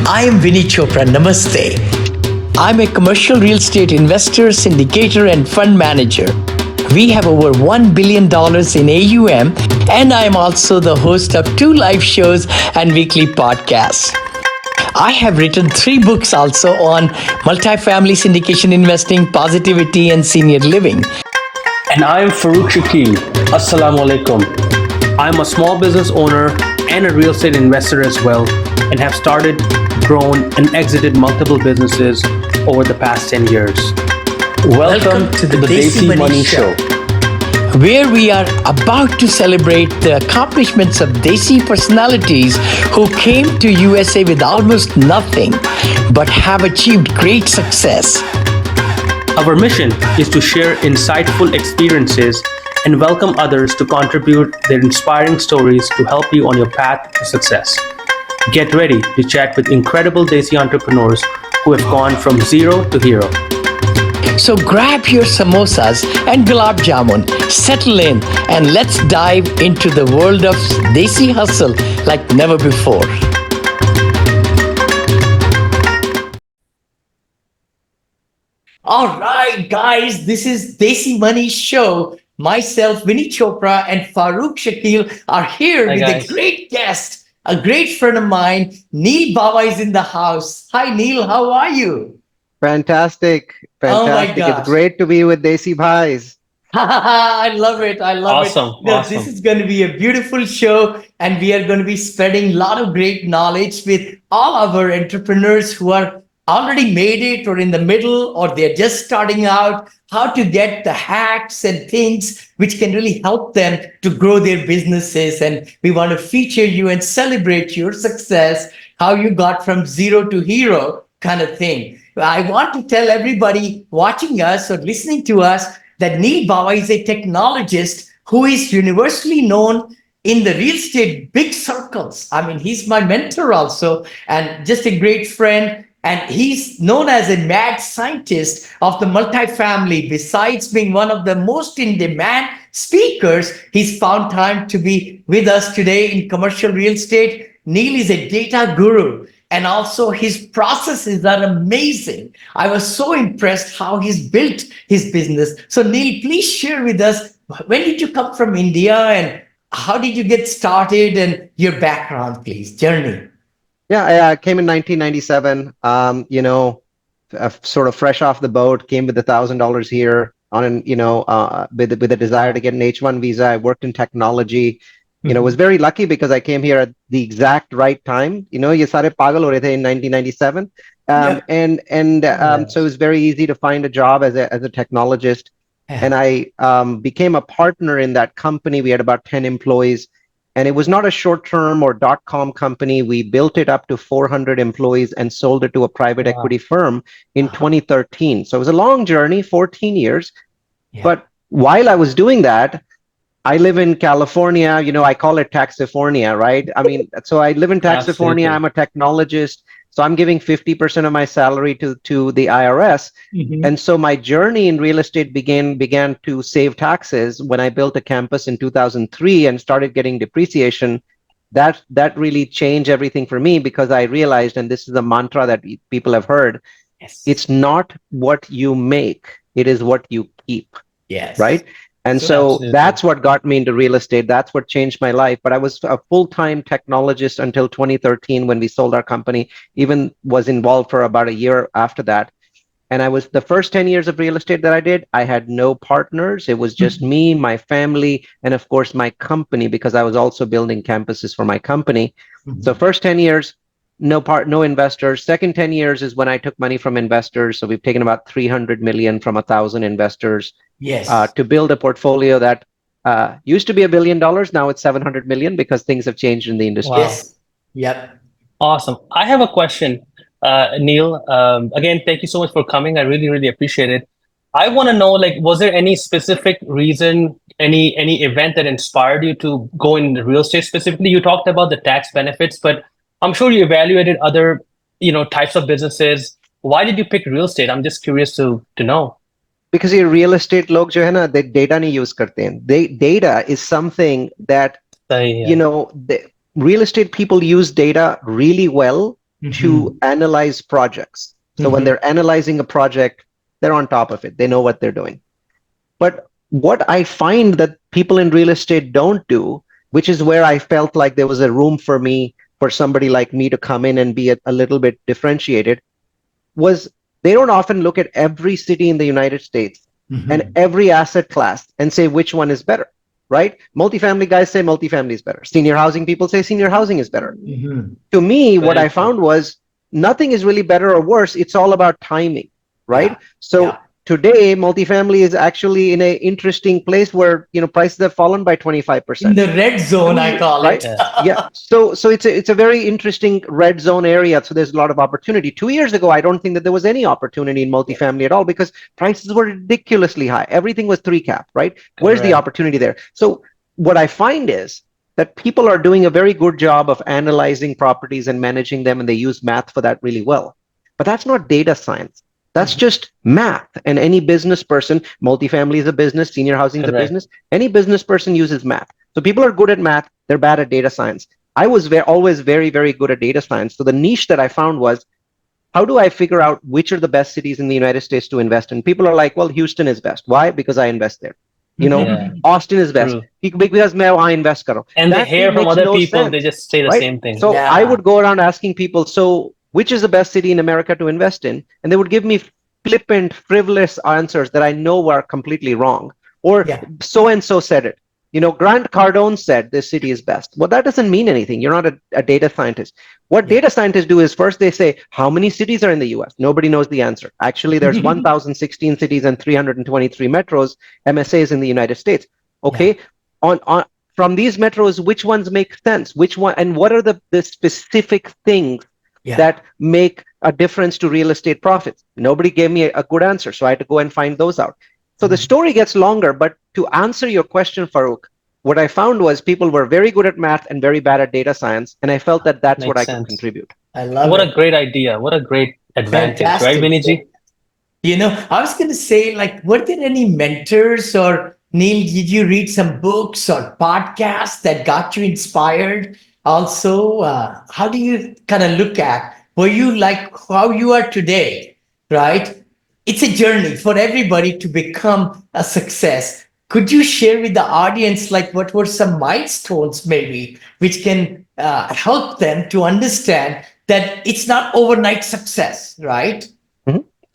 I am Vinny Chopra. Namaste. I'm a commercial real estate investor, syndicator, and fund manager. We have over $1 billion in AUM, and I am also the host of 2 live shows and weekly podcasts. I have written 3 books also on multifamily syndication investing, positivity, and senior living. And I am Farouk Shakil. Assalamu alaikum. I'm a small business owner and a real estate investor as well, and have started, grown, and exited multiple businesses over the past 10 years. Welcome to the Desi Money Show, where we are about to celebrate the accomplishments of Desi personalities who came to USA with almost nothing, but have achieved great success. Our mission is to share insightful experiences and welcome others to contribute their inspiring stories to help you on your path to success. Get ready to chat with incredible Desi entrepreneurs who have gone from zero to hero. So grab your samosas and gulab jamun, settle in, and let's dive into the world of Desi hustle like never before. All right, guys, this is Desi Money Show. Myself, Vinny Chopra, and Farouk Shakil are here with a great guest, a great friend of mine. Neal Bawa is in the house. Hi, Neal. How are you? Fantastic. Oh my gosh. It's great to be with Desi Bhais. I love it. I love it. No, Awesome. This is going to be a beautiful show, and we are going to be spreading a lot of great knowledge with all our entrepreneurs who are already made it or in the middle, or they're just starting out, how to get the hacks and things which can really help them to grow their businesses. And we want to feature you and celebrate your success, how you got from zero to hero kind of thing. I want to tell everybody watching us or listening to us that Neal Bawa is a technologist who is universally known in the real estate big circles. I mean, he's my mentor also, and just a great friend. And he's known as a mad scientist of the multifamily. Besides being one of the most in-demand speakers, he's found time to be with us today in commercial real estate. Neal is a data guru, and also his processes are amazing. I was so impressed how he's built his business. So Neal, please share with us, when did you come from India and how did you get started, and your background, please, journey? Yeah, I came in 1997, sort of fresh off the boat, came with $1,000 here on an, with a desire to get an H-1 visa. I worked in technology, was very lucky because I came here at the exact right time. Ye sare pagal ho rahe the in 1997. So it was very easy to find a job as a technologist. And I became a partner in that company. We had about 10 employees. And it was not a short-term or dot-com company. We built it up to 400 employees and sold it to a private equity firm in 2013. So it was a long journey, 14 years. Yeah. But while I was doing that, I live in California. I call it Taxifornia, right? I mean, so I live in Taxifornia. I'm a technologist. So I'm giving 50% of my salary to the IRS. Mm-hmm. And so my journey in real estate began to save taxes when I built a campus in 2003 and started getting depreciation. That really changed everything for me, because I realized, and this is a mantra that people have heard, it's not what you make, it is what you keep. Yes. Right? And so that's what got me into real estate. That's what changed my life. But I was a full-time technologist until 2013 when we sold our company, even was involved for about a year after that. And I was the first 10 years of real estate that I did, I had no partners. It was just me, my family, and of course, my company, because I was also building campuses for my company. So first 10 years, no investors. Second 10 years is when I took money from investors. So we've taken about 300 million from 1,000 investors. Yes. To build a portfolio that used to be $1 billion. Now it's 700 million because things have changed in the industry. Wow. Yes. Yep. Awesome. I have a question, Neal. Again, thank you so much for coming. I really, really appreciate it. I want to know, was there any specific reason, any event that inspired you to go in real estate specifically? You talked about the tax benefits, but I'm sure you evaluated other, types of businesses. Why did you pick real estate? I'm just curious to know. Because ये real estate लोग जो है ना, they data नहीं use करते हैं. Data is something that, the real estate people use data really well, to analyze projects. So when they're analyzing a project, they're on top of it. They know what they're doing. But what I find that people in real estate don't do, which is where I felt like there was a room for me, for somebody like me to come in and be a little bit differentiated, was they don't often look at every city in the United States and every asset class and say which one is better, right? Multifamily guys say multifamily is better. Senior housing people say senior housing is better. To me, what I found was nothing is really better or worse. It's all about timing, right? So today, multifamily is actually in an interesting place where prices have fallen by 25%. In the red zone, I call right? it. Yeah. So it's a very interesting red zone area. So there's a lot of opportunity. 2 years ago, I don't think that there was any opportunity in multifamily at all because prices were ridiculously high. Everything was 3 cap, right? Where's the opportunity there? So what I find is that people are doing a very good job of analyzing properties and managing them, and they use math for that really well. But that's not data science. That's just math. And any business person, multifamily is a business, senior housing is a business, any business person uses math. So people are good at math, they're bad at data science. I was always very, very good at data science. So the niche that I found was, how do I figure out which are the best cities in the United States to invest in? People are like, well, Houston is best. Why? Because I invest there. Austin is best. Because I invest karo. And That they hear from makes other no people, sense, they just say the right? same thing. So I would go around asking people, so which is the best city in America to invest in? And they would give me flippant, frivolous answers that I know are completely wrong. Or so-and-so said it. Grant Cardone said this city is best. Well, that doesn't mean anything. You're not a data scientist. What data scientists do is first they say, how many cities are in the US? Nobody knows the answer. Actually, there's 1,016 cities and 323 metros, MSAs in the United States. Okay. On from these metros, which ones make sense? Which one, and what are the specific things that make a difference to real estate profits? Nobody gave me a good answer, so I had to go and find those out. So the story gets longer, but to answer your question, Farooq, what I found was people were very good at math and very bad at data science, and I felt that that's what I could contribute. I love What it. a great idea. What a great advantage, right, Fantastic. Viniji? I was going to say, like, were there any mentors or Neil, did you read some books or podcasts that got you inspired? Also, how do you kind of look at, were you like how you are today, right? It's a journey for everybody to become a success. Could you share with the audience, like, what were some milestones maybe, which can help them to understand that it's not overnight success, right?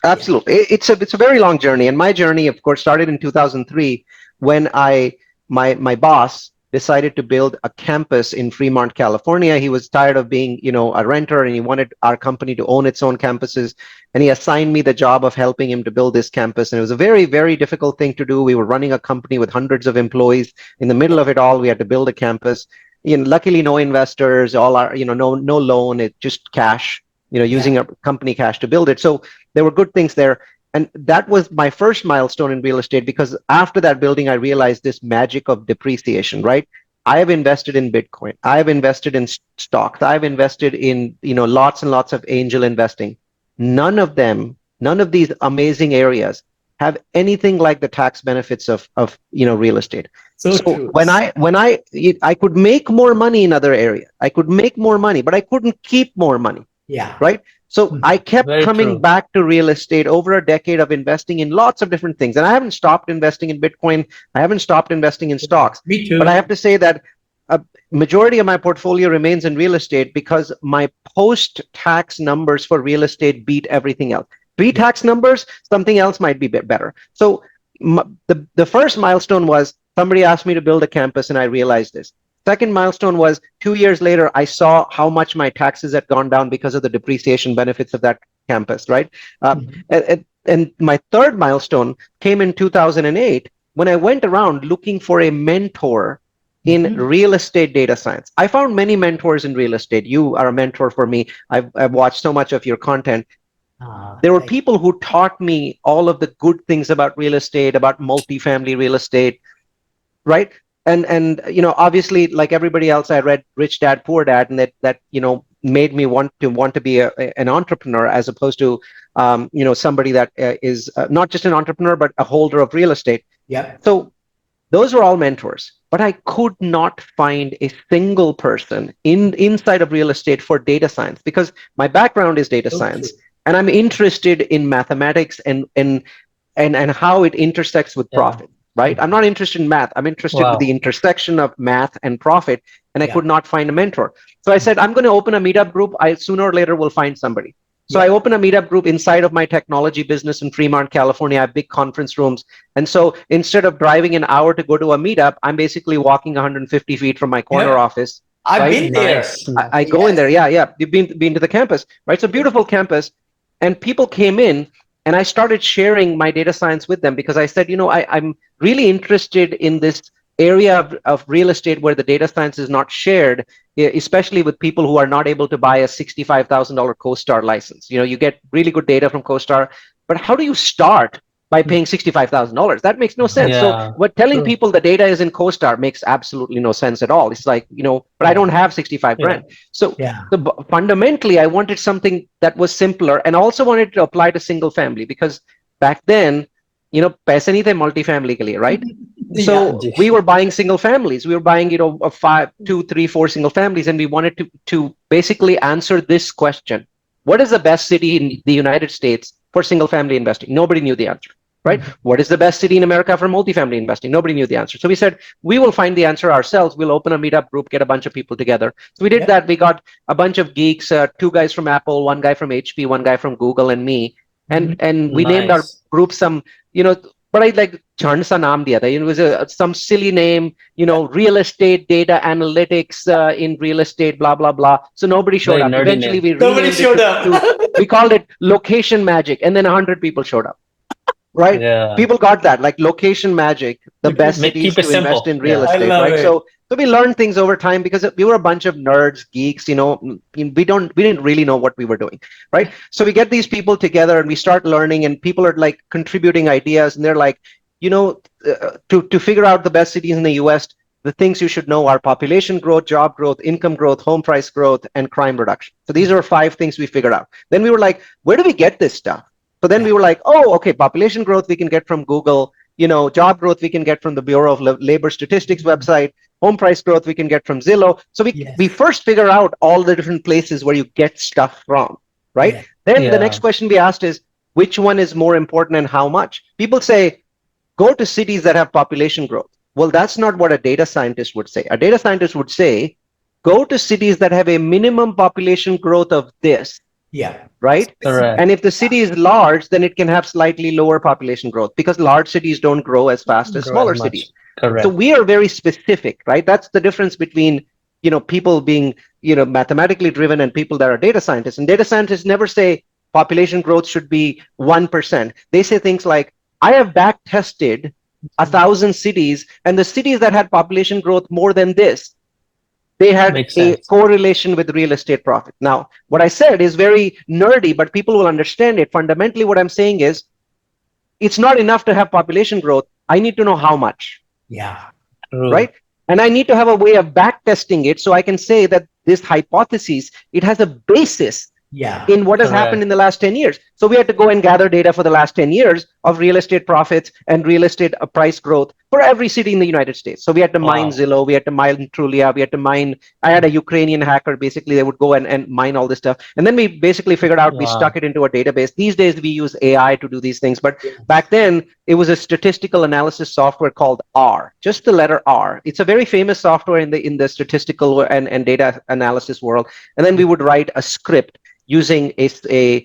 Absolutely. It's a very long journey. And my journey, of course, started in 2003 when my boss decided to build a campus in Fremont, California. He was tired of being, a renter, and he wanted our company to own its own campuses. And he assigned me the job of helping him to build this campus. And it was a very, very difficult thing to do. We were running a company with hundreds of employees. In the middle of it all, we had to build a campus. Luckily, no investors, all our, no loan, it's just cash, using a company cash to build it. So there were good things there. And that was my first milestone in real estate, because after that building, I realized this magic of depreciation, right? I have invested in Bitcoin. I have invested in stocks. I've invested in, lots and lots of angel investing. None of these amazing areas have anything like the tax benefits of real estate. So true. when I could make more money in other areas, I could make more money, but I couldn't keep more money. Yeah. Right. So I kept coming back to real estate over a decade of investing in lots of different things. And I haven't stopped investing in Bitcoin. I haven't stopped investing in stocks. Me too. But I have to say that a majority of my portfolio remains in real estate because my post-tax numbers for real estate beat everything else. Pre-tax numbers, something else might be better. So the first milestone was somebody asked me to build a campus, and I realized this. Second milestone was 2 years later, I saw how much my taxes had gone down because of the depreciation benefits of that campus, right? And my third milestone came in 2008 when I went around looking for a mentor in real estate data science. I found many mentors in real estate. You are a mentor for me. I've watched so much of your content. There were people who taught me all of the good things about real estate, about multifamily real estate, right? And obviously, like everybody else, I read Rich Dad Poor Dad, and that made me want to be an entrepreneur, as opposed to somebody that is not just an entrepreneur but a holder of real estate. Yeah. So those were all mentors. but I could not find a single person inside of real estate for data science, because my background is data So science true. and I'm interested in mathematics and how it intersects with Yeah. profit, right? I'm not interested in math. I'm interested with the Wow. intersection of math and profit, and I Yeah. could not find a mentor. So I said, I'm going to open a meetup group. I sooner or later will find somebody. So I Yeah. opened a meetup group inside of my technology business in Fremont, California. I have big conference rooms. And so instead of driving an hour to go to a meetup, I'm basically walking 150 feet from my corner Yep. office, I've right? been there. Nice. I go in Yes. there. Yeah, yeah. You've been to the campus, right? It's a beautiful campus. And people came in and I started sharing my data science with them because I said, I'm really interested in this area of real estate where the data science is not shared, especially with people who are not able to buy a $65,000 CoStar license. You get really good data from CoStar, but how do you start by paying $65,000? That makes no sense. So Yeah. what telling True. people the data is in CoStar makes absolutely no sense at all. It's like, but I Yeah. don't have 65 Yeah. grand. So Yeah. fundamentally, I wanted something that was simpler, and also wanted to apply to single family because back then, paise nahi the multifamily ke liye, right? Yeah. So we were buying single families. We were buying, a five, two, three, four single families, and we wanted to basically answer this question: what is the best city in the United States for single family investing? Nobody knew the answer, right? Mhm. What is the best city in America for multifamily investing? Nobody knew the answer. So we said we will find the answer ourselves. We'll open a meetup group, get a bunch of people together. So we did Yep. that. We got a bunch of geeks, two guys from Apple, one guy from HP, one guy from Google, and me, and Mhm. and we named our Nice. group some, you know but I like chand sa naam diya tha. It was some silly name, real estate data analytics, in real estate, blah blah blah. So nobody showed Very up. nerdy Eventually, name. we Nobody renamed it showed up. we called it Location Magic, and then 100 people showed up. Right? Yeah. People got that, like Location Magic, the best Location. Make cities keep it to invest simple. in real Yeah. I estate, love right? it. So we learned things over time because we were a bunch of nerds, geeks, we didn't really know what we were doing, right? So we get these people together and we start learning, and people are like contributing ideas, and they're like, to figure out the best cities in the US, the things you should know are population growth, job growth, income growth, home price growth, and crime reduction. So these are 5 things we figured out. Then we were like, where do we get this stuff? So then Yeah. we were like, oh, okay, population growth we can get from Google, job growth we can get from the Bureau of Labor Statistics website, home price growth we can get from Zillow. So we Yes. first figure out all the different places where you get stuff from, right? Yeah. Then the next Yeah. question we asked is, which one is more important and how much? People say, go to cities that have population growth. Well, that's not what a data scientist would say. A data scientist would say, go to cities that have a minimum population growth of this, Yeah. right? Specific. And Correct. if the city is large, then it can have slightly lower population growth because large cities don't grow as fast as Grow as smaller much. cities. So Correct. we are very specific, right? That's the difference between, people being, mathematically driven and people that are data scientists. And data scientists never say population growth should be 1%. They say things like, I have back tested 1,000 cities, and the cities that had population growth more than this, they had Makes a sense. correlation with real estate profit. Now, what I said is very nerdy, but people will understand it. Fundamentally, what I'm saying is it's not enough to have population growth. I need to know how much, Yeah. right? True. And I need to have a way of back testing it so I can say that this hypothesis, it has a basis Yeah. in what has happened in Correct. the last 10 years. So we had to go and gather data for the last 10 years of real estate profits and real estate price growth for every city in the United States. So we had to mine Wow. Zillow, we had to mine Trulia, we had to mine, I had a Ukrainian hacker, basically they would go and mine all this stuff. And then we basically figured out, we stuck Wow. it into a database. These days we use AI to do these things, but Yeah. back then it was a statistical analysis software called R, just the letter R. It's a very famous software in the statistical and data analysis world. And then we would write a script using a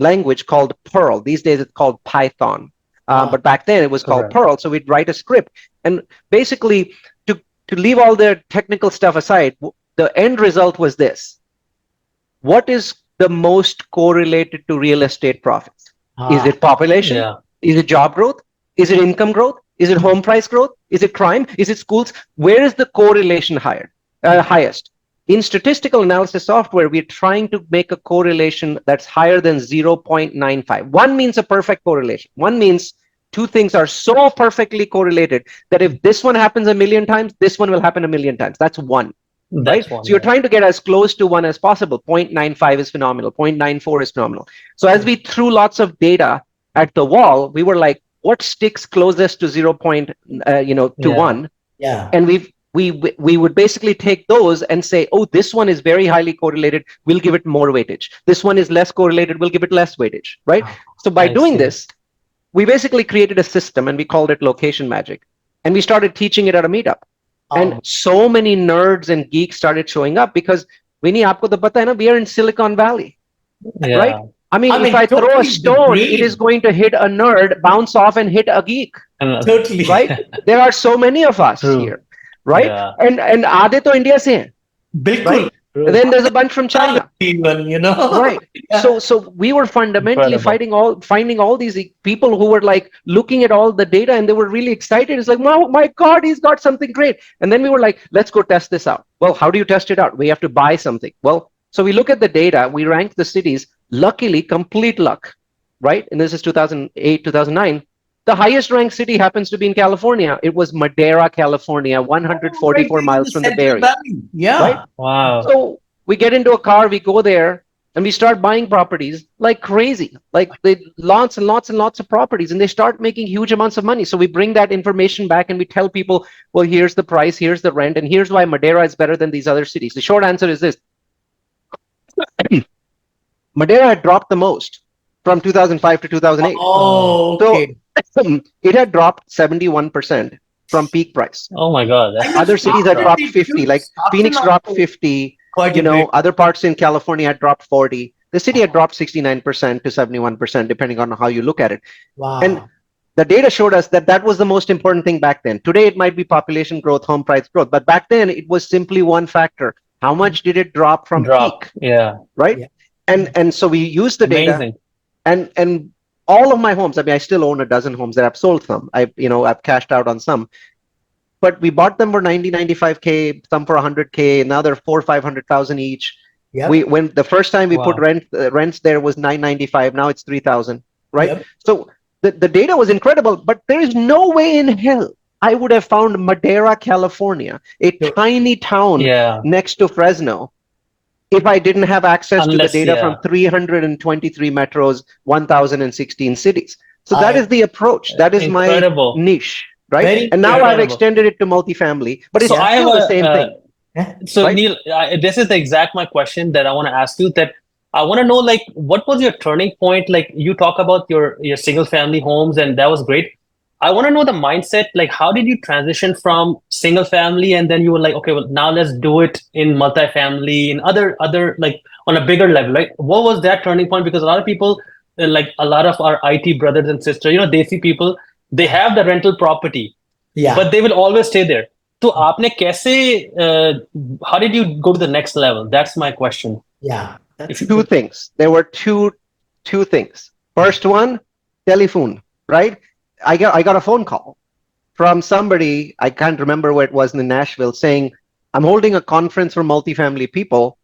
language called Perl. These days it's called Python. Ah. But back then it was called Correct. Perl. So we'd write a script. And basically, to leave all the technical stuff aside, the end result was this. What is the most correlated to real estate profits? Is Ah. it population? Yeah. Is it job growth? Is it income growth? Is it home price growth? Is it crime? Is it schools? Where is the correlation highest? In statistical analysis software, we're trying to make a correlation that's higher than 0.95. One means a perfect correlation. One means two things are so perfectly correlated that if this one happens a million times, this one will happen a million times. That's one, right? That's So one. you're Yeah. trying to get as close to one as possible. 0.95 is phenomenal. 0.94 is phenomenal. So as we threw lots of data at the wall, we were like, what sticks closest to 0. To Yeah. 1? Yeah. And we would basically take those and say, oh, this one is very highly correlated, we'll give it more weightage. This one is less correlated, we'll give it less weightage, right? So by I doing see. this, we basically created a system and we called it location magic. And we started teaching it at a meetup. And so many nerds and geeks started showing up because Vinny, aapko to pata hai na, we are in Silicon Valley, Yeah. right? I mean, if I throw a totally the stone, it brain. is going to hit a nerd, bounce off and hit a geek, Totally. right? There are so many of us True. here, right? Yeah. And aadhe to India se hain, Bilkul. right? And then there's a bunch from China. Even, you know. Right. Yeah. So we were fundamentally Incredible. finding all these people who were like looking at all the data and they were really excited. It's like, wow, my God, he's got something great. And then we were like, let's go test this out. Well, how do you test it out? We have to buy something. Well, so we look at the data, we rank the cities, luckily, complete luck, right? And this is 2008, 2009. The highest ranked city happens to be in California. It was Madera, California, 144 Right miles in from the the Bay Central Area, Valley. Yeah. right? Wow. So we get into a car, we go there, and we start buying properties like crazy. Like they lots and lots and lots of properties, and they start making huge amounts of money. So we bring that information back and we tell people, well, here's the price, here's the rent, and here's why Madera is better than these other cities. The short answer is this. Madeira had dropped the most from 2005 to 2008. Oh, okay. So it had dropped 71% from peak price. Oh my God. Other cities had dropped 50, like Phoenix dropped 50, Quite you a know, bit. other parts in California had dropped 40. The city had dropped 69% to 71%, depending on how you look at it. Wow. And the data showed us that that was the most important thing back then. Today, it might be population growth, home price growth, but back then it was simply one factor. How much did it drop from peak? Yeah. Right? Yeah. And so we used the data. Amazing. And all of my homes, I mean, I still own a dozen homes that I've sold some. I've cashed out on some. But we bought them for 90, 95K, some for 100K. Now they're 400,000, 500,000 each. Yep. When the first time we Wow. put rents there was 995. Now it's 3,000, right? Yep. So the data was incredible, but there is no way in hell I would have found Madera, California, a tiny town Yeah. next to Fresno, if I didn't have access to the Unless, data yeah. from 323 metros, 1,016 cities. So that is the approach. That is Incredible. my niche, right? Very And now I've incredible. extended it to multifamily, but it's So I have still the same thing. So Right? Neal, this is the exact my question that I want to ask you. That I want to know, like, what was your turning point? Like, you talk about your single family homes, and that was great. I want to know the mindset. Like, how did you transition from single family, and then you were like, okay, well, now let's do it in multifamily, in other like on a bigger level, right? What was that turning point? Because a lot of people, like a lot of our IT brothers and sisters, Desi people, they have the rental property, Yeah. but they will always stay there. So, आपने कैसे? How did you go to the next level? That's my question. Yeah. That's Two things. There were two things. First one, telephone, right? I got a phone call from somebody, I can't remember where it was in Nashville, saying, I'm holding a conference for multifamily people,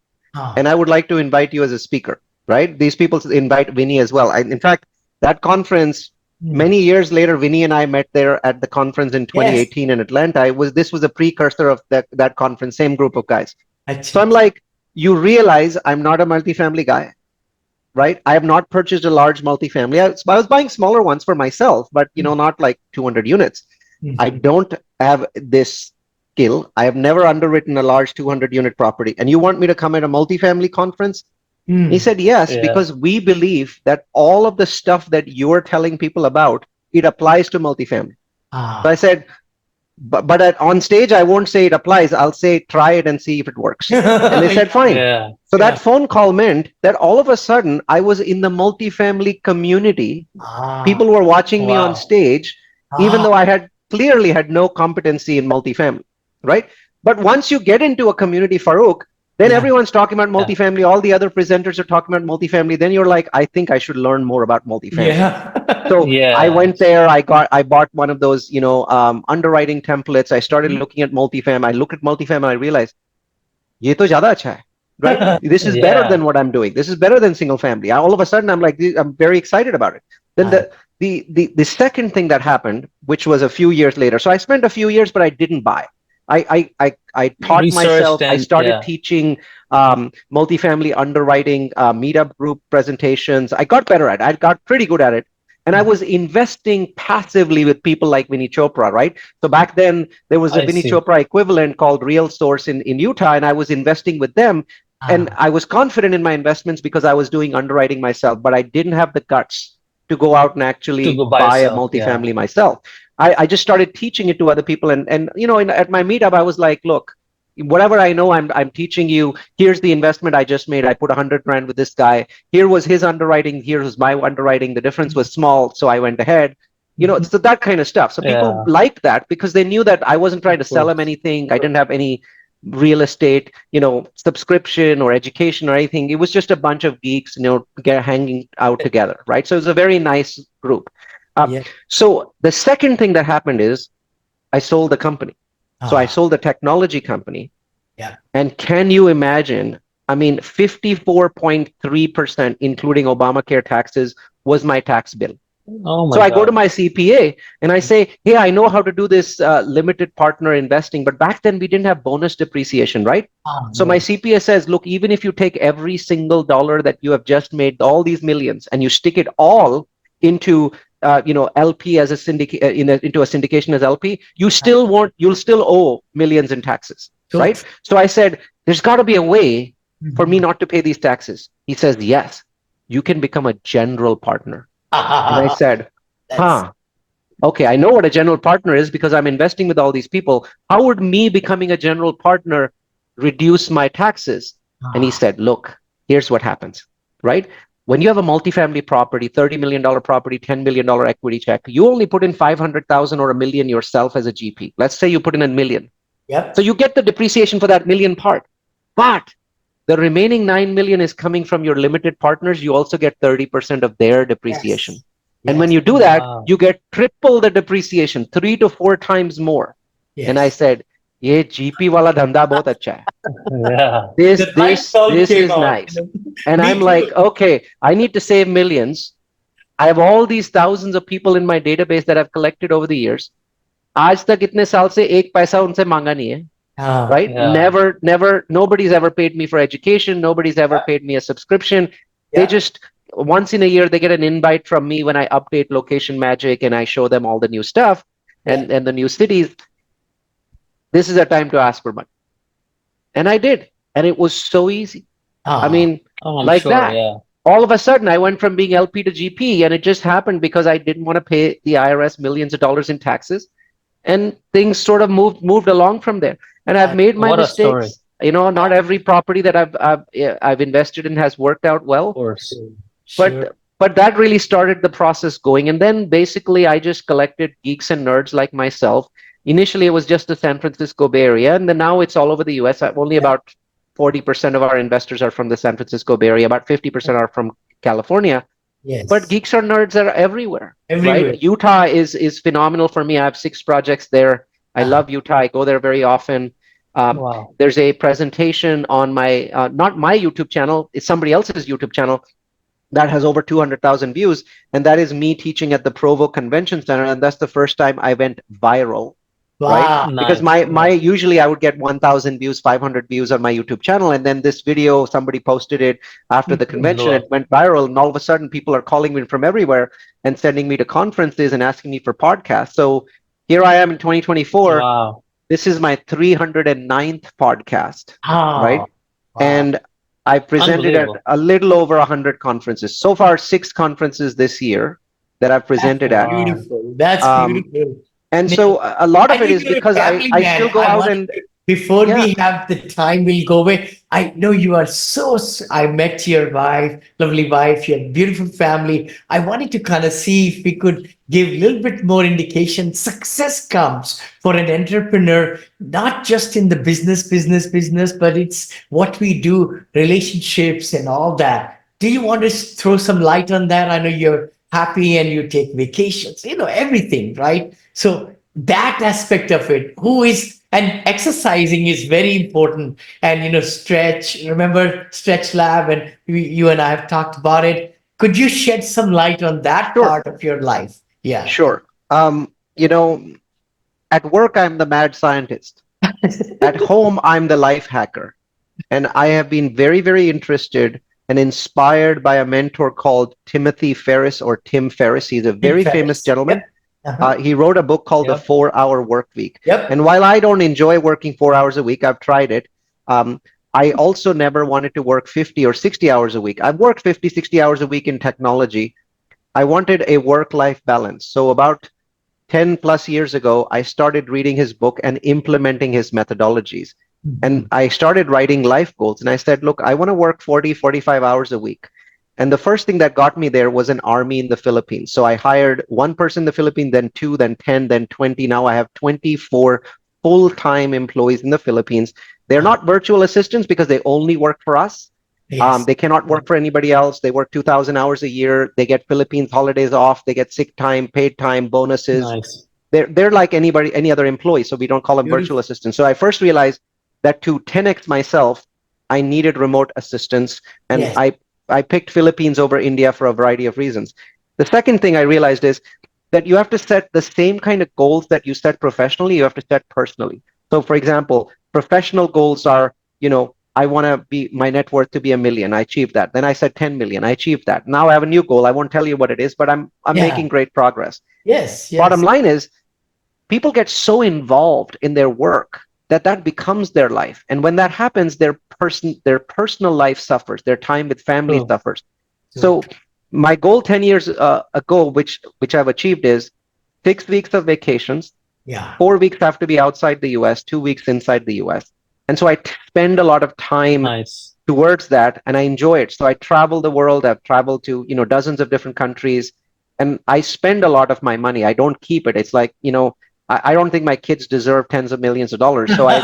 and I would like to invite you as a speaker, right? These people invite Vinny as well. In fact, that conference, many years later, Vinny and I met there at the conference in 2018 in Atlanta. This was a precursor of that conference, same group of guys. So I'm like, you realize I'm not a multifamily guy, right? I have not purchased a large multifamily. I was buying smaller ones for myself, but not like 200 units. I don't have this skill. I have never underwritten a large 200 unit property. And you want me to come at a multifamily conference? He said, yes, because we believe that all of the stuff that you're telling people about, it applies to multifamily. So I said, but on stage, I won't say it applies. I'll say, try it and see if it works. And they said, fine. Yeah. So that phone call meant that all of a sudden I was in the multifamily community. People were watching me on stage, even though I had clearly had no competency in multifamily, right? But once you get into a community, Farooq, then everyone's talking about multifamily. All the other presenters are talking about multifamily. Then you're like, I think I should learn more about multifamily. Yeah. So I went there. I bought one of those, underwriting templates. I started looking at multifamily. I looked at multifamily. I realized, ye to zyada acha hai, right? This is better than what I'm doing. This is better than single family. All of a sudden, I'm like, I'm very excited about it. Then the second thing that happened, which was a few years later. So I spent a few years, but I didn't buy. I taught myself. I started teaching multifamily underwriting, meetup group presentations. I got better at it. I got pretty good at it. And I was investing passively with people like Vinny Chopra, right? So back then there was a I Vinny see. Chopra equivalent called Real Source in Utah, and I was investing with them. And I was confident in my investments because I was doing underwriting myself, but I didn't have the guts to go out and To actually go by buy a yourself. Yeah. multifamily myself. I just started teaching it to other people. And at my meetup, I was like, look, whatever I know, I'm teaching you. Here's the investment I just made. I put 100 grand with this guy. Here was his underwriting. Here was my underwriting. The difference was small, so I went ahead. So that kind of stuff. So people Yeah. liked that because they knew that I wasn't trying to Of sell them course. anything. I didn't have any real estate, subscription or education or anything. It was just a bunch of geeks, hanging out together, right? So it was a very nice group. Uh, Yeah. so the second thing that happened is I sold the company. So I sold the technology company. Yeah. And can you imagine? I mean, 54.3%, including Obamacare taxes, was my tax bill. Oh So my I go to God. my CPA and I say, hey, I know how to do this limited partner investing, but back then we didn't have bonus depreciation, right? So my No. CPA says, look, even if you take every single dollar that you have just made, all these millions, and you stick it all into LP as a into a syndication as LP, you'll still owe millions in taxes, So right? So I said, there's got to be a way for me true. not to pay these taxes. He says, yes, you can become a general partner. And I said, That's huh, okay, I know what a general partner is because I'm investing with all these people. How would me becoming a general partner reduce my taxes? And he said, look, here's what happens, right? When you have a multifamily property, $30 million property, $10 million equity check, you only put in 500,000 or a million yourself as a GP. Let's say you put in a million. So yep. you get the depreciation for that million part. But the remaining 9 million is coming from your limited partners. You also get 30% of their depreciation. Yes. And when Yes. you do that, Wow. you get triple the depreciation, 3 to 4 times more. And I Yes. said, "Ye GP wala dhanda bahut acha hai. Yeah. This, The light this, bulb this came is out. nice." And I'm Me too. like, okay, I need to save millions. I have all these thousands of people in my database that I've collected over the years. आज तक इतने साल से एक पैसा उनसे मांगा नहीं है, Ah, right? Yeah. Never, nobody's ever paid me for education. Nobody's ever yeah. paid me a subscription. They Yeah. just, once in a year, they get an invite from me when I update Location Magic and I show them all the new stuff Yeah. and the new cities. This is a time to ask for money. And I did. And it was so easy. I Ah, mean, Oh, I'm like sure. that. Yeah. All of a sudden, I went from being LP to GP, and it just happened because I didn't want to pay the IRS millions of dollars in taxes, and things sort of moved along from there. And I've that, made my What a story. mistakes. Not every property that I've invested in has worked out Of well, course. sure. but that really started the process going. And then basically, I just collected geeks and nerds like myself. Initially, it was just the San Francisco Bay Area, and then now it's all over the U.S. Only Yeah. about 40% of our investors are from the San Francisco Bay Area. About 50% are from California. But Yes. geeks or nerds are everywhere, right? Everywhere. Utah is phenomenal for me. I have 6 projects there. I Ah, love Utah. I go there very often. Um, Wow. there's a presentation on my not my YouTube channel. It's somebody else's YouTube channel that has over 200,000 views, and that is me teaching at the Provo Convention Center, and that's the first time I went viral, right? wow. Because Nice. my usually I would get 1,000 views, 500 views on my YouTube channel, and then this video somebody posted it after the Blew convention. up. It went viral, and all of a sudden people are calling me from everywhere and sending me to conferences and asking me for podcasts. So here I am in 2024. Wow. This is my 309th podcast, Ah, right? wow. And I presented at Unbelievable. a little over 100 conferences. So far, 6 conferences this year that I've That's presented at. Wow. beautiful. That's Um, beautiful. and Nick, so a lot I of it think is you're a because family I still man. go I out want and to, before yeah, we have the time, we'll go away. I know you are I met your wife, lovely wife, your beautiful family. I wanted to kind of see if we could give a little bit more indication. Success comes for an entrepreneur, not just in the business, but it's what we do, relationships and all that. Do you want to throw some light on that? I know you're happy and you take vacations, everything, right? So that aspect of it, who is, and exercising is very important. And, stretch, remember Stretch Lab, and you and I have talked about it. Could you shed some light on that sure, part of your life? Yeah. sure. You know, at work, I'm the mad scientist. At home, I'm the life hacker. And I have been very, very interested and inspired by a mentor called Timothy Ferriss or Tim Ferriss. He's a Tim very famous Ferriss. gentleman. Yep. Uh-huh. He wrote a book called The Yep. 4 Hour Work Week. Yep. And while I don't enjoy working 4 hours a week, I've tried it. I also never wanted to work 50 or 60 hours a week. I've worked 50, 60 hours a week in technology. I wanted a work-life balance. So about 10 plus years ago, I started reading his book and implementing his methodologies. And I started writing life goals. And I said, look, I want to work 40, 45 hours a week. And the first thing that got me there was an army in the Philippines. So I hired one person in the Philippines, then two, then 10, then 20. Now I have 24 full-time employees in the Philippines. They're not virtual assistants because they only work for us. Yes. They cannot work for anybody else. They work 2,000 hours a year. They get Philippines holidays off. They get sick time, paid time, bonuses. Nice. They're like any other employee. So we don't call them Beautiful. virtual assistants. So I first realized that to 10x myself, I needed remote assistance. And Yes. I picked Philippines over India for a variety of reasons. The second thing I realized is that you have to set the same kind of goals that you set professionally, you have to set personally. So for example, professional goals are, I want to be my net worth to be $1 million. I achieved that. Then I said 10 million. I achieved that. Now I have a new goal. I won't tell you what it is, but I'm making great progress. Yes. Bottom line is people get so involved in their work that becomes their life. And when that happens, their personal life suffers, their time with family suffers. So my goal 10 years ago, which I've achieved, is 6 weeks of vacations. 4 weeks have to be outside the US, 2 weeks inside the US. And so I spend a lot of time towards that, and I enjoy it. So I travel the world. I've traveled to, dozens of different countries, and I spend a lot of my money. I don't keep it. It's like, I don't think my kids deserve tens of millions of dollars. So I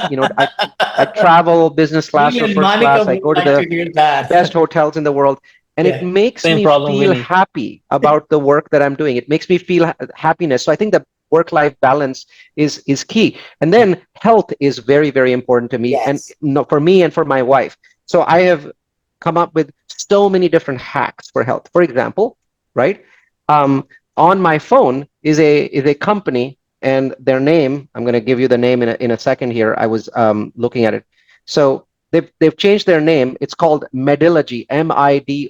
travel business class or first class. I go to the best hotels in the world. And it makes me feel happy about the work that I'm doing. It makes me feel happiness. So I think the work-life balance is key. And then health is very, very important to me, and for me and for my wife. So I have come up with so many different hacks for health. For example, right? On my phone is a company, and their name, I'm going to give you the name in a second here. I was looking at it. So they've changed their name. It's called Medilogy, Medilogy.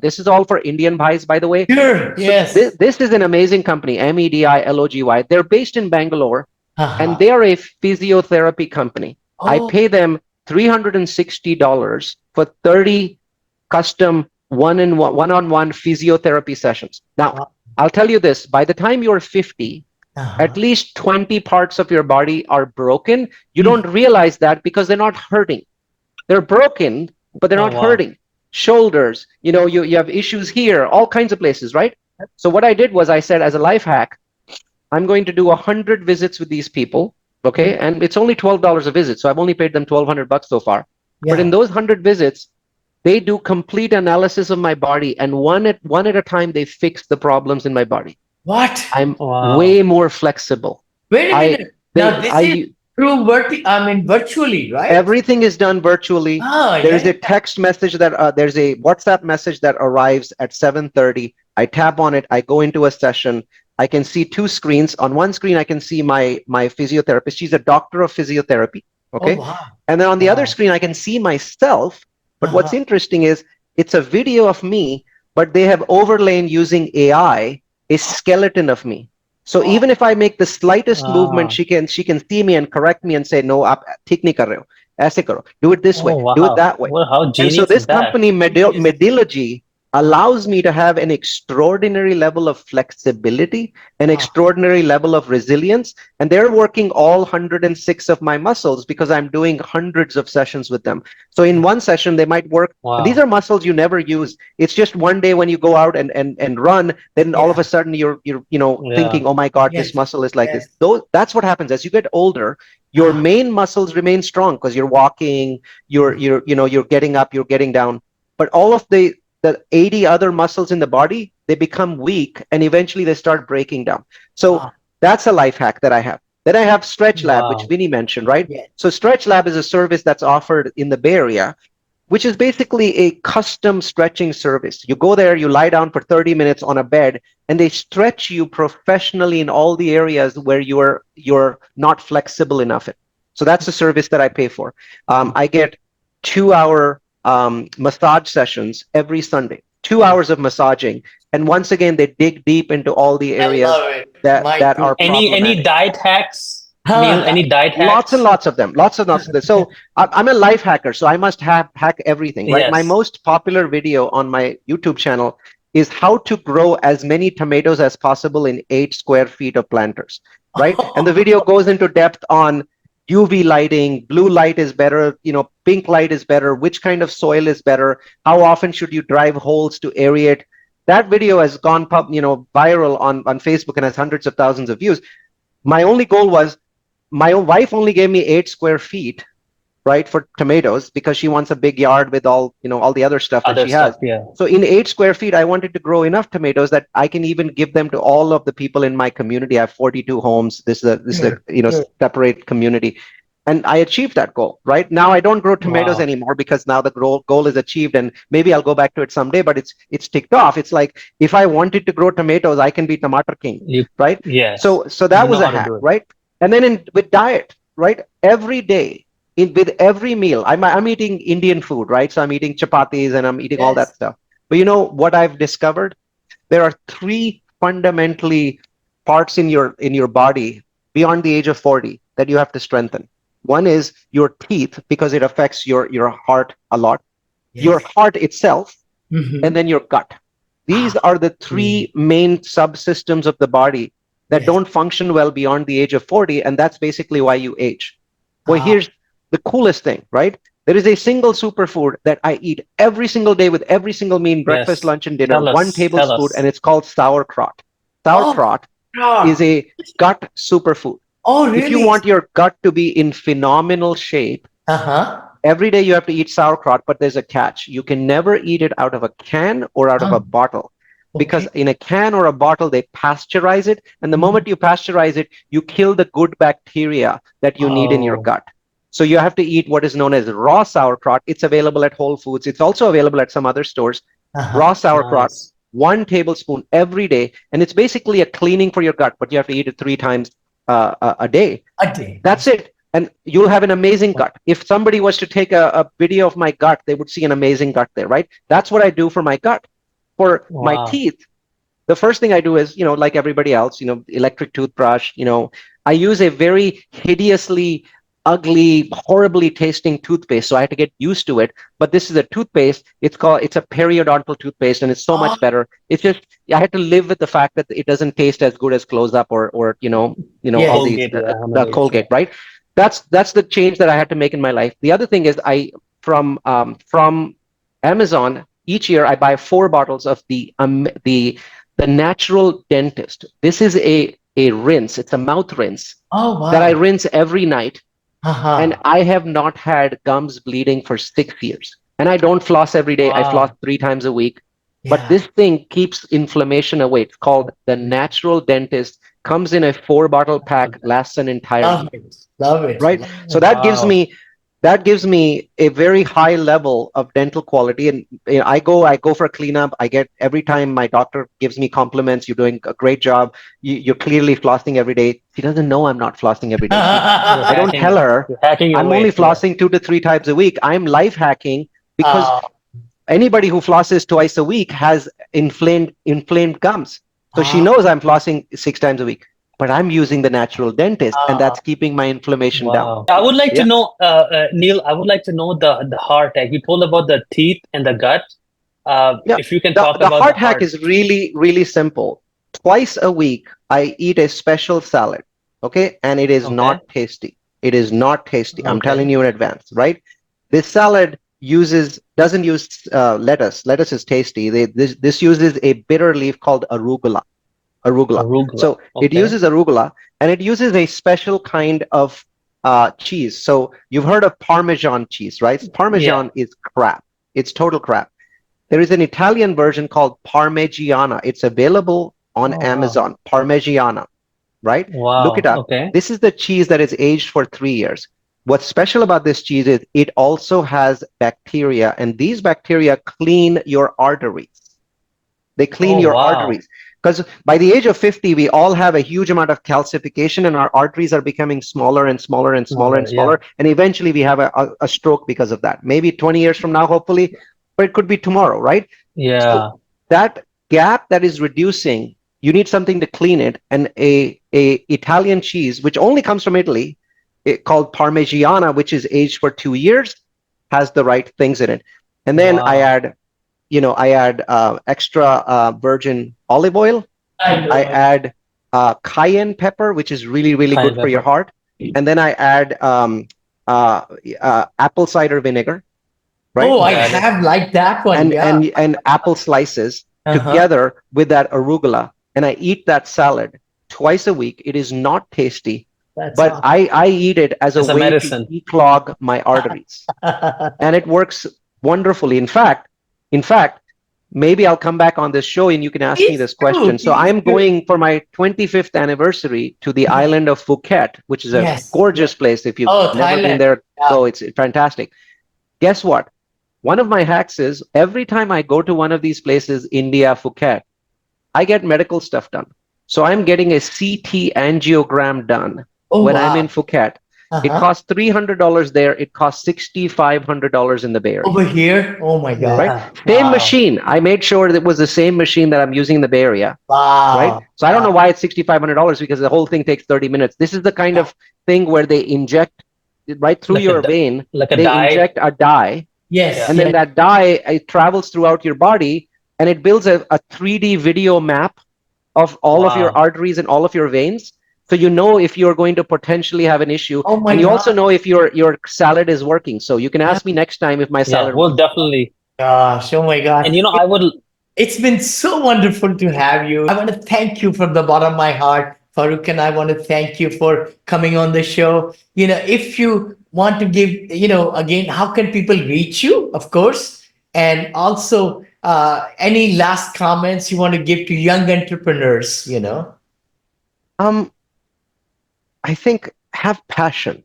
This is all for Indian bhais, by the way. Sure. Yes. So this is an amazing company, Medilogy. They're based in Bangalore, and they are a physiotherapy company. I pay them $360 for 30 custom one-on-one physiotherapy sessions. Now, I'll tell you this, by the time you're 50, at least 20 parts of your body are broken. You don't realize that because they're not hurting. They're broken, but they're not hurting. Shoulders, you have issues here, all kinds of places, right? So what I did was I said, as a life hack, I'm going to do 100 visits with these people, okay? And it's only $12 a visit, so I've only paid them $1,200 so far. But in those 100 visits, they do complete analysis of my body, and one at a time, they fix the problems in my body. What? I'm way more flexible. Wait a minute. Now this is through virtually, right? Everything is done virtually. There's a text message there's a WhatsApp message that arrives at 7:30. I tap on it. I go into a session. I can see two screens. On one screen, I can see my physiotherapist. She's a doctor of physiotherapy. Okay. And then on the other screen, I can see myself. But what's interesting is it's a video of me, but they have overlain using AI a skeleton of me. So even if I make the slightest movement, she can see me and correct me and say, no, aap theek nahi kar rahe ho. Aise karo. Do it this way. Do it that way. Well, how genius and so this is that? company, Medilogy, allows me to have an extraordinary level of flexibility, an extraordinary level of resilience. And they're working all 106 of my muscles because I'm doing hundreds of sessions with them. So in one session, they might work. These are muscles you never use. It's just one day when you go out and run, then all of a sudden you're thinking, oh my God, this muscle is like this. That's what happens as you get older. Your main muscles remain strong because you're walking, you're getting up, you're getting down. But all of the 80 other muscles in the body, they become weak and eventually they start breaking down. So that's a life hack that I have. Then I have Stretch Lab, which Vinny mentioned, right? So Stretch Lab is a service that's offered in the Bay Area, which is basically a custom stretching service. You go there, you lie down for 30 minutes on a bed, and they stretch you professionally in all the areas where you're not flexible enough in. So that's a service that I pay for. I get 2-hour massage sessions every Sunday, 2 hours of massaging. And once again, they dig deep into all the I areas love it. My that are goodness. Any problematic. diet hacks, Neil? Huh. Any diet Lots and hacks? lots of them, lots of them. So I'm a life hacker, so I must have hack everything, right? My Yes. most popular video on my YouTube channel is how to grow as many tomatoes as possible in 8 square feet of planters, right? And the video goes into depth on UV lighting, blue light is better, pink light is better, which kind of soil is better, how often should you drive holes to aerate. That video has gone viral on Facebook and has hundreds of thousands of views. My only goal was, my wife only gave me 8 square feet, right, for tomatoes, because she wants a big yard with all the other stuff that Other she has. stuff. Yeah. So in 8 square feet, I wanted to grow enough tomatoes that I can even give them to all of the people in my community. I have 42 homes. This is a Good, good. separate community. And I achieved that goal. Right now, I don't grow tomatoes Wow. anymore because now the goal is achieved, and maybe I'll go back to it someday. But it's ticked off. It's like, if I wanted to grow tomatoes, I can be tomato king, You. right? Yes. So that You was know a how to hack, do it. right? And then with diet, right? Every day, with every meal, I'm eating Indian food, right? So I'm eating chapatis and I'm eating all Yes. that stuff. But you know what I've discovered? There are three fundamentally parts in your body beyond the age of 40 that you have to strengthen. One is your teeth, because it affects your heart a lot, your Yes. heart itself, and Hmm. then your gut. These Ah, are the Mm. three main subsystems of the body that yes. don't function well beyond the age of 40, and that's basically why you age. Well, Ah, here's the coolest thing, right? There is a single superfood that I eat every single day with every single meal, breakfast, Yes. lunch, and dinner, Tell one us. Tell tablespoon, and us. it's called sauerkraut. oh, Sauerkraut is God. a gut superfood. Oh, If you really? want your gut to be in phenomenal shape, Uh-huh. every day you have to eat sauerkraut, but there's a catch. You can never eat it out of a can or out of Ah, a bottle, because okay. in a can or a bottle, they pasteurize it. And the Mhm. moment you pasteurize it, you kill the good bacteria that you need in your Oh, gut. So you have to eat what is known as raw sauerkraut. It's available at Whole Foods. It's also available at some other stores. Raw Uh-huh. sauerkraut, nice. 1 tablespoon every day. And it's basically a cleaning for your gut, but you have to eat it 3 times a day. A day. That's it. And you'll have an amazing gut. If somebody was to take a video of my gut, they would see an amazing gut there, right? That's what I do for my gut. For my Wow. teeth, the first thing I do is, like everybody else, electric toothbrush, I use a very hideously ugly, horribly tasting toothpaste. So I had to get used to it. But this is a toothpaste. It's a periodontal toothpaste, and it's so Ah, much better. It's just, I had to live with the fact that it doesn't taste as good as Close Up or all yes. these, Colgate. Yeah. I'm the aware. Yes. Yeah. Colgate, right? That's the change that I had to make in my life. The other thing is, from Amazon, each year I buy 4 bottles of the natural dentist. This is a rinse. It's a mouth rinse Oh, that I wow. rinse every night, and Uh-huh. I have not had gums bleeding for 6 years. And I don't floss every day. I floss Wow. 3 times a week. But Yeah. this thing keeps inflammation away. It's called the Natural Dentist. Comes in a 4 bottle pack, lasts an entire Love year, it. Love it. right? Love So Wow. that gives me a very high level of dental quality. And I go for a cleanup. I get, every time my doctor gives me compliments, you're doing a great job. You're clearly flossing every day. She doesn't know I'm not flossing every day. You're I don't it. tell hacking. her You're hacking your I'm only way. Yeah. flossing 2 to 3 times a week. I'm life hacking, because Oh, anybody who flosses twice a week has inflamed gums. So she ah, knows I'm flossing 6 times a week, but I'm using the natural dentist, and ah. that's keeping my inflammation down. Wow. I would like to Yeah. know, Neil. I would like to know the heart attack. You told about the teeth and the gut. Yeah. If you can The talk the about the heart hack heart. is really, really simple. Twice a week, I eat a special salad. Okay. And it is Okay. not tasty. It is not tasty. I'm Okay. telling you in advance, right? This salad doesn't use lettuce. Lettuce is tasty. This uses a bitter leaf called arugula. Arugula. Arugula. So it Okay. uses arugula, and it uses a special kind of cheese. So you've heard of Parmesan cheese, right? Yeah. Parmesan is crap. It's total crap. There is an Italian version called Parmigiana. It's available on Oh wow. Amazon. Parmigiana, right? Look it Wow. up. Okay. This is the cheese that is aged for 3 years. What's special about this cheese is it also has bacteria, and these bacteria clean your arteries. They clean Oh your wow. arteries. Because by the age of 50, we all have a huge amount of calcification and our arteries are becoming smaller and smaller and smaller and Yeah. smaller. And eventually we have a stroke because of that. Maybe 20 years from now, hopefully, but it could be tomorrow, right? Yeah. So that gap that is reducing, you need something to clean it. And a Italian cheese, which only comes from Italy, called Parmigiana, which is aged for 2 years, has the right things in it. And then I add extra virgin olive oil. I add cayenne pepper, which is really, really good for your heart. And then I add apple cider vinegar. Right? Oh, I have like that one. And apple slices together with that arugula. And I eat that salad twice a week. It is not tasty, but awesome. I eat it as a way medicine. to declog my arteries. And it works wonderfully. In fact, maybe I'll come back on this show and you can ask me this question. So I'm going for my 25th anniversary to the island of Phuket, which is a gorgeous place. If you've never been there, go. It's fantastic. Guess what? One of my hacks is every time I go to one of these places, India, Phuket, I get medical stuff done. So I'm getting a CT angiogram done when I'm in Phuket. It costs $300 there. It costs $6,500 in the Bay Area. Over here? Oh my God. Right? Same machine. I made sure that it was the same machine that I'm using in the Bay Area. Wow. Right? So I don't know why it's $6,500 because the whole thing takes 30 minutes. This is the kind of thing where they inject right through your vein. They inject a dye. Yes. And then that dye, it travels throughout your body and it builds a 3D video map of all of your arteries and all of your veins. So you know if you're going to potentially have an issue. And you also know if your salad is working. So you can ask me next time if my salad works. Well, definitely. Gosh, oh my God. And I would... It's been so wonderful to have you. I want to thank you from the bottom of my heart, Farooq, and I want to thank you for coming on the show. If you want to give, again, how can people reach you, of course? And also, any last comments you want to give to young entrepreneurs, I think have passion.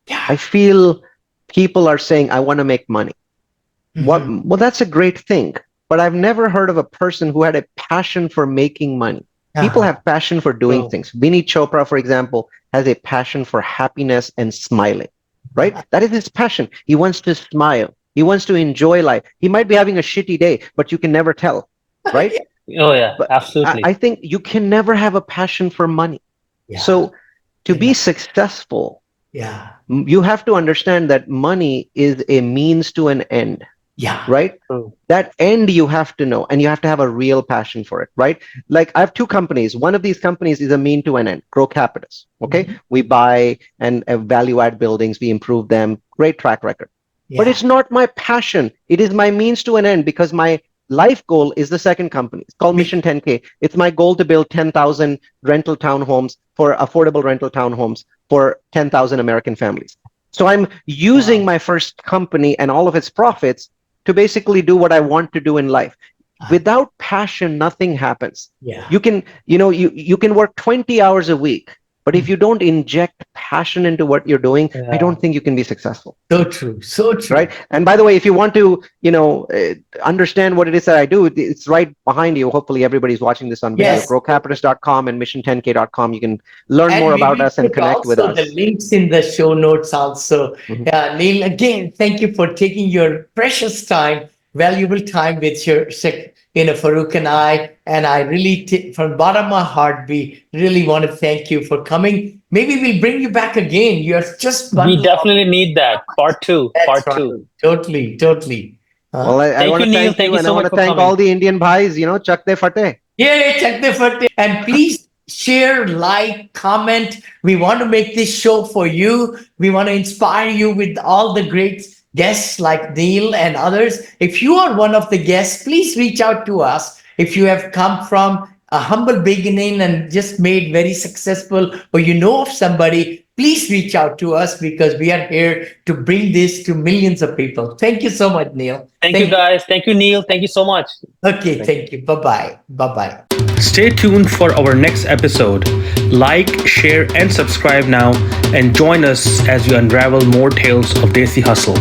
Yeah. I feel people are saying, I want to make money. Mm-hmm. Well, that's a great thing. But I've never heard of a person who had a passion for making money. People have passion for doing things. Vinny Chopra, for example, has a passion for happiness and smiling, right? That is his passion. He wants to smile. He wants to enjoy life. He might be having a shitty day, but you can never tell, right? Oh, yeah, but absolutely. I think you can never have a passion for money. Yeah. So to be successful, you have to understand that money is a means to an end. Yeah. Right? That end you have to know, and you have to have a real passion for it, right? Like I have two companies. One of these companies is a mean to an end, Grocapitus. Okay. Mm-hmm. We buy and value add buildings, we improve them, great track record. Yeah. But it's not my passion. It is my means to an end because my life goal is the second company. It's called Mission 10K. It's my goal to build 10,000 rental townhomes for affordable rental townhomes for 10,000 American families. So I'm using my first company and all of its profits to basically do what I want to do in life. Without passion, nothing happens. Yeah. You can, you can work 20 hours a week, but if you don't inject passion into what you're doing, I don't think you can be successful. So true. So true. Right. And by the way, if you want to, understand what it is that I do, it's right behind you. Hopefully everybody's watching this on video. Grocapitus.com and mission10k.com. You can learn more about us and connect with us. The links in the show notes also. Mm-hmm. Neal, again, thank you for taking your precious time, valuable time with your Farooq and I really, from the bottom of my heart, we really want to thank you for coming. Maybe we'll bring you back again. You're just we definitely need that part two. Totally. Well, I want to thank you, and I want to thank all the Indian bhais. Chak de fate. Yeah, chak de fate. And please share, like, comment. We want to make this show for you. We want to inspire you with all the great guests like Neal and others. If you are one of the guests, please reach out to us. If you have come from a humble beginning and just made very successful, or you know of somebody, please reach out to us because we are here to bring this to millions of people. Thank you so much, Neal. Thank you, guys. Thank you, Neal. Thank you so much. Okay, thank you. Bye-bye. Bye-bye. Stay tuned for our next episode. Like, share, and subscribe now, and join us as we unravel more tales of Desi Hustle.